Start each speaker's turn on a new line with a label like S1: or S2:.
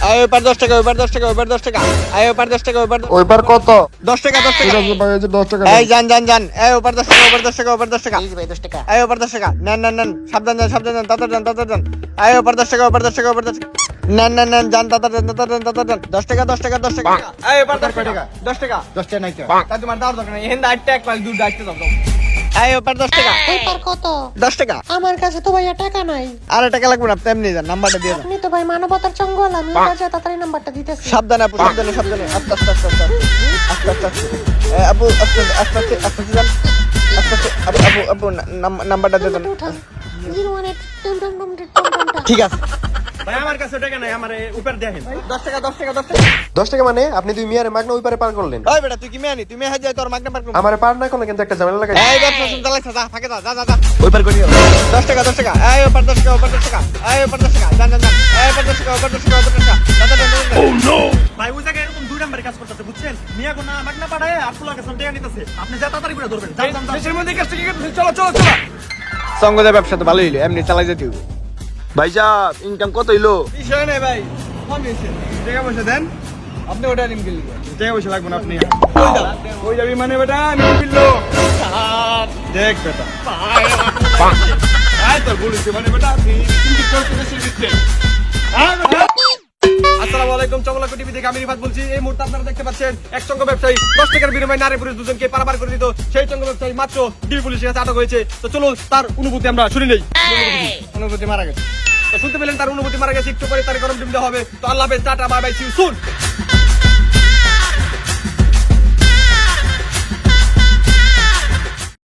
S1: আয় ওপার 10 টাকা, ওপার 10 টাকা, ওপার 10 টাকা। আয় ওপার 10 টাকা, ওপার
S2: ওইবার কত?
S1: 10 টাকা, 10
S2: ঠিক
S1: টাকা।
S2: আছে ভাই, এই যে 10 টাকা
S1: এই যান যান যান। এই ওপার 10 টাকা, ওপার 10 টাকা, ওপার 10 টাকা।
S3: এই যে ভাই 10 টাকা।
S1: আয় ওপার 10 টাকা। নেন নেন নেন। সাবধান যান, সাবধান যান, তাড়াতাড়ি যান, তাড়াতাড়ি যান। আয় ওপার 10 টাকা, ওপার 10 টাকা, ওপার 10 টাকা। নেন নেন নেন, যান তাড়াতাড়ি যান, তাড়াতাড়ি যান, তাড়াতাড়ি যান। 10 টাকা, 10 টাকা, 10 টাকা। আয় ওপার 10 টাকা, 10 টাকা।
S2: 10 টাকা নাই তো।
S1: তা তোমার দাও দরকার নাই। এখান থেকে 8 টাকা পাল দূর দাইতে দাও। আয় ওপার 10 টাকা,
S4: ওইবার কত?
S1: 10 টাকা।
S4: আমার কাছে তো ভাইয়া টাকা নাই।
S1: আরে টাকা লাগবে না, আপনি এমনি যান, নাম্বারটা দিয়ে দেন।
S4: আপনি তো ভাই মানবতার চঙ্গল, আমি এবার যা তাড়াতাড়ি নাম্বারটা দিতেছি।
S1: সাবধানে আপু, সাবধানে, সাবধানে। আস্তে আস্তে আস্তে আস্তে আস্তে আস্তে আস্তে। আপু আস্তে আস্তে আস্তে আস্তে আস্তে যান। আস্তে আস্তে আপু আপু আপু নাম্বারটা দিয়ে দেন।
S4: উঠান 018 Tom Tom Tom Tom Tom Tom.
S1: ঠিক আছে।
S5: ভাই আমার কাছে টাকা নাই, আমারে উপর দেখেন।
S1: 10 টাকা, 10 টাকা, 10 টাকা।
S2: 10 টাকা মানে আপনি দুই মিয়ারে মাগনা ওই পারে পার করলেন।
S1: ওই বেটা তুই কি মেয়ে আনি? তুই মেয়ে হাজ যায় তোর মাগনা পার করবি।
S2: আমারে পার না করলে কিন্তু একটা ঝামেলা লাগাই।
S1: এই বেটা শুন চালাইছ, যা ফাঁকে যা, যা যা যা। ওই পার করি 10 টাকা, 10 টাকা। এই ওপার 10 টাকা, ওপার 10 টাকা। এই ওপার 10 টাকা। যান যান যান। এই ওপার 10 টাকা, ওপার 10 টাকা, ওপার 10 টাকা। দাদা দাদা।
S5: ভাই ওই জায়গায় এরকম দুই নাম্বারে কাজ করতেছে, বুঝছেন? মিয়া কোনা আমাকে না পাঠায় আপনার কাছে টাকা নিতেছে। আপনি যা তাড়াতাড়ি করে ধরবেন। যান যান যান।
S1: দেশের মধ্যে কাজটা কি করতেছিস? চলো চলো চলো। সঙ্গদের ব্যবসা তো ভালোই হইলো, এমনি চালাই যেতে হবে।
S2: ভাই সাহেব ইনকাম কত হইলো?
S1: বিষয় নেই ভাই, কম হয়েছে। টাকা পয়সা দেন, আপনি ওটা নিন গেলি।
S5: টাকা পয়সা লাগবে না, আপনি
S1: কই যাও?
S5: কই যাবি মানে বেটা? আমি বিললো দেখ বেটা। আয় তোর বলিস মানে বেটা, আপনি কি করতে দিচ্ছে? আসসালামু আলাইকুম, চমলাকো টিভি থেকে আমি রিফাত বলছি। এই মুহূর্তে আপনারা দেখতে পাচ্ছেন এক চঙ্গ ব্যবসায়ী 10 টাকার বিনিময়ে নারী পুরুষ দুজনকে পারাপার করে দিত। সেই চঙ্গ ব্যবসায়ী মাত্র ডিবি পুলিশের কাছে আটক হয়েছে। তো চলুন তার অনুভূতি আমরা শুনি নেই। অনুভূতি মারা গেছে, তো শুনতে পেলেন তার অনুভূতি মারা গেছে। একটু পরে তার গরম ডিম দেওয়া হবে। তো আল্লাহ হাফেজ, tata, bye bye, see you soon.